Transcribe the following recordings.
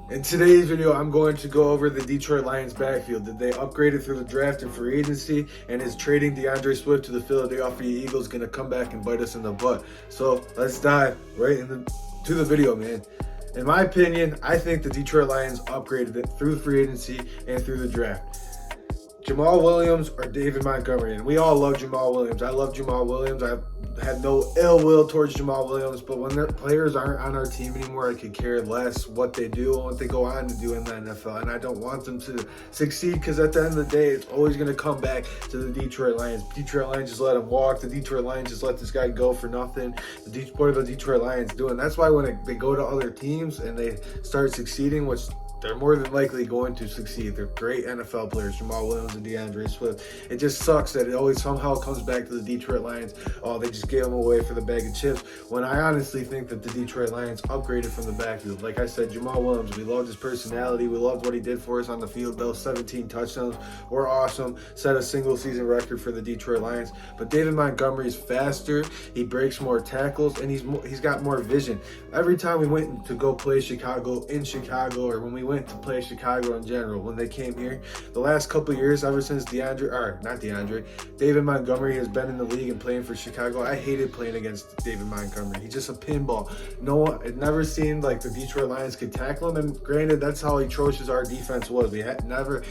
In today's video, I'm going to go over the Detroit Lions backfield. Did they upgrade it through the draft and free agency? And is trading DeAndre Swift to the Philadelphia Eagles going to come back and bite us in the butt? So let's dive right to the video, man. In my opinion, I think the Detroit Lions upgraded it through free agency and through the draft. Jamal Williams or David Montgomery, and we all love Jamal Williams. I love Jamal Williams. I have no ill will towards Jamal Williams, but when their players aren't on our team anymore, I could care less what they do and what they go on to do in the NFL, and I don't want them to succeed because at the end of the day, it's always going to come back to the Detroit Lions. Detroit Lions just let him walk. The Detroit Lions just let this guy go for nothing. What are the Detroit Lions doing? That's why when they go to other teams and they start succeeding, which they're more than likely going to succeed. They're great NFL players, Jamal Williams and DeAndre Swift. It just sucks that it always somehow comes back to the Detroit Lions. Oh, they just gave them away for the bag of chips. When I honestly think that the Detroit Lions upgraded from the backfield. Like I said, Jamal Williams, we loved his personality. We loved what he did for us on the field. Those 17 touchdowns were awesome. Set a single season record for the Detroit Lions. But David Montgomery is faster. He breaks more tackles, and he's got more vision. Every time we went to go play Chicago in Chicago, or when we went to play Chicago in general, when they came here, the last couple of years, ever since David Montgomery has been in the league and playing for Chicago, I hated playing against David Montgomery. He's just a pinball. It never seemed like the Detroit Lions could tackle him, and granted, that's how atrocious our defense was. We had never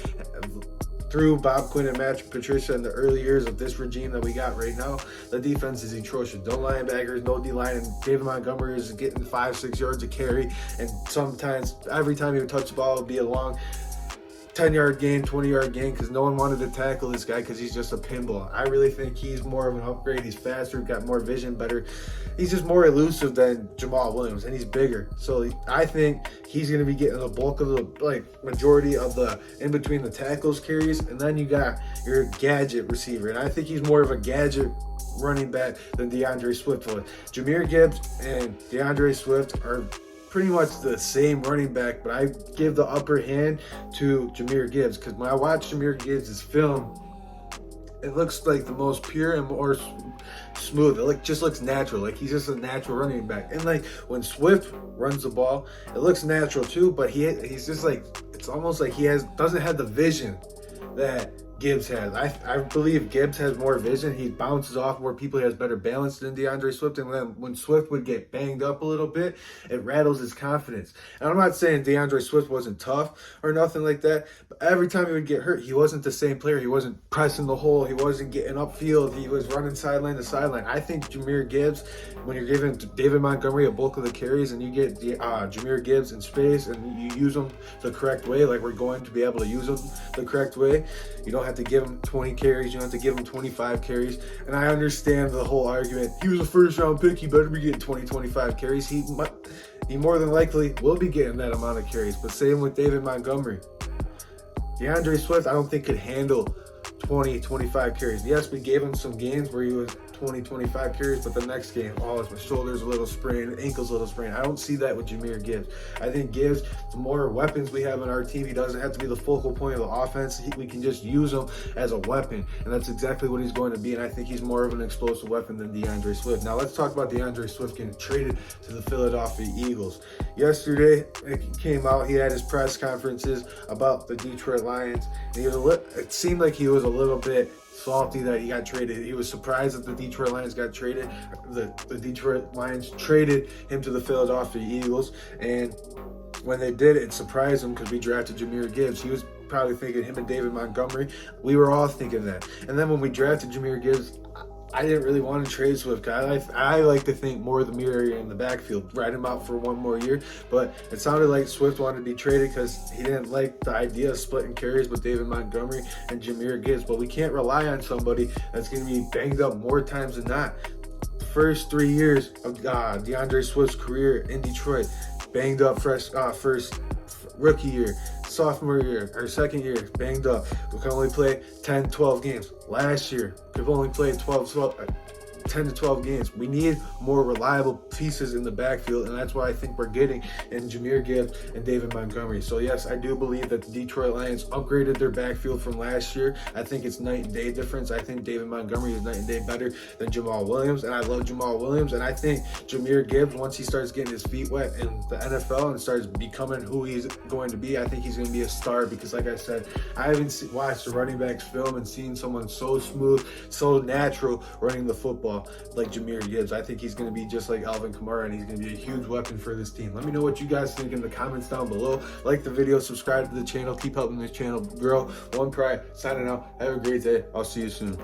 through Bob Quinn and Matt Patricia in the early years of this regime that we got right now, the defense is atrocious. No linebackers, no D-line, and David Montgomery is getting 5-6 yards of carry, and sometimes every time he would touch the ball, it would be a long 10-yard gain, 20-yard gain, because no one wanted to tackle this guy because he's just a pinball. I really think he's more of an upgrade. He's faster, got more vision, better. He's just more elusive than Jamal Williams, and he's bigger. So I think he's going to be getting the bulk of the majority of the in between the tackles carries, and then you got your gadget receiver, and I think he's more of a gadget running back than DeAndre Swift was. Jahmyr Gibbs and DeAndre Swift are pretty much the same running back, but I give the upper hand to Jahmyr Gibbs because when I watch Jahmyr Gibbs' film, it looks like the most pure and more smooth. It just looks natural. Like he's just a natural running back. And like when Swift runs the ball, it looks natural too, but he's just like, it's almost like he doesn't have the vision that Gibbs has. I believe Gibbs has more vision. He bounces off more people. He has better balance than DeAndre Swift. And then when Swift would get banged up a little bit, it rattles his confidence. And I'm not saying DeAndre Swift wasn't tough or nothing like that, but every time he would get hurt, he wasn't the same player. He wasn't pressing the hole. He wasn't getting upfield. He was running sideline to sideline. I think Jahmyr Gibbs, when you're giving David Montgomery a bulk of the carries and you get Jahmyr Gibbs in space and you use him the correct way, like we're going to be able to use him the correct way, you don't have to give him 20 carries. You don't have to give him 25 carries. And I understand the whole argument. He was a first-round pick. He better be getting 20, 25 carries. He more than likely will be getting that amount of carries. But same with David Montgomery. DeAndre Swift, I don't think could handle 20, 25 carries. Yes, we gave him some games where he was 20, 25 carries, but the next game, his shoulder's a little sprained, ankle's a little sprained. I don't see that with Jahmyr Gibbs. I think Gibbs, the more weapons we have on our team, he doesn't have to be the focal point of the offense. We can just use him as a weapon, and that's exactly what he's going to be, and I think he's more of an explosive weapon than DeAndre Swift. Now, let's talk about DeAndre Swift getting traded to the Philadelphia Eagles. Yesterday, it came out, he had his press conferences about the Detroit Lions, and it seemed like he was a little bit salty that he got traded. He was surprised that the Detroit Lions got traded. The Detroit Lions traded him to the Philadelphia Eagles, and when they did, it surprised him because we drafted Jahmyr Gibbs. He was probably thinking him and David Montgomery. We were all thinking that. And then when we drafted Jahmyr Gibbs, I didn't really want to trade Swift. I like to think more of the mirror in the backfield, ride him out for one more year. But it sounded like Swift wanted to be traded because he didn't like the idea of splitting carries with David Montgomery and Jahmyr Gibbs. But we can't rely on somebody that's going to be banged up more times than not. The first 3 years of DeAndre Swift's career in Detroit, banged up first rookie year, sophomore year, or second year, banged up. We can only play 10, 12 games. Last year, we've only played 10 to 12 games. We need more reliable pieces in the backfield, and that's why I think we're getting in Jahmyr Gibbs and David Montgomery. So yes, I do believe that the Detroit Lions upgraded their backfield from last year. I think it's night and day difference. I think David Montgomery is night and day better than Jamal Williams, and I love Jamal Williams, and I think Jahmyr Gibbs, once he starts getting his feet wet in the NFL and starts becoming who he's going to be, I think he's going to be a star, because like I said, I haven't watched the running backs film and seen someone so smooth, so natural running the football like Jahmyr Gibbs. I think he's going to be just like Alvin Kamara, and he's going to be a huge weapon for this team. Let me know what you guys think in the comments down below. Like the video, subscribe to the channel, keep helping this channel grow. One Pride signing out. Have a great day. I'll see you soon.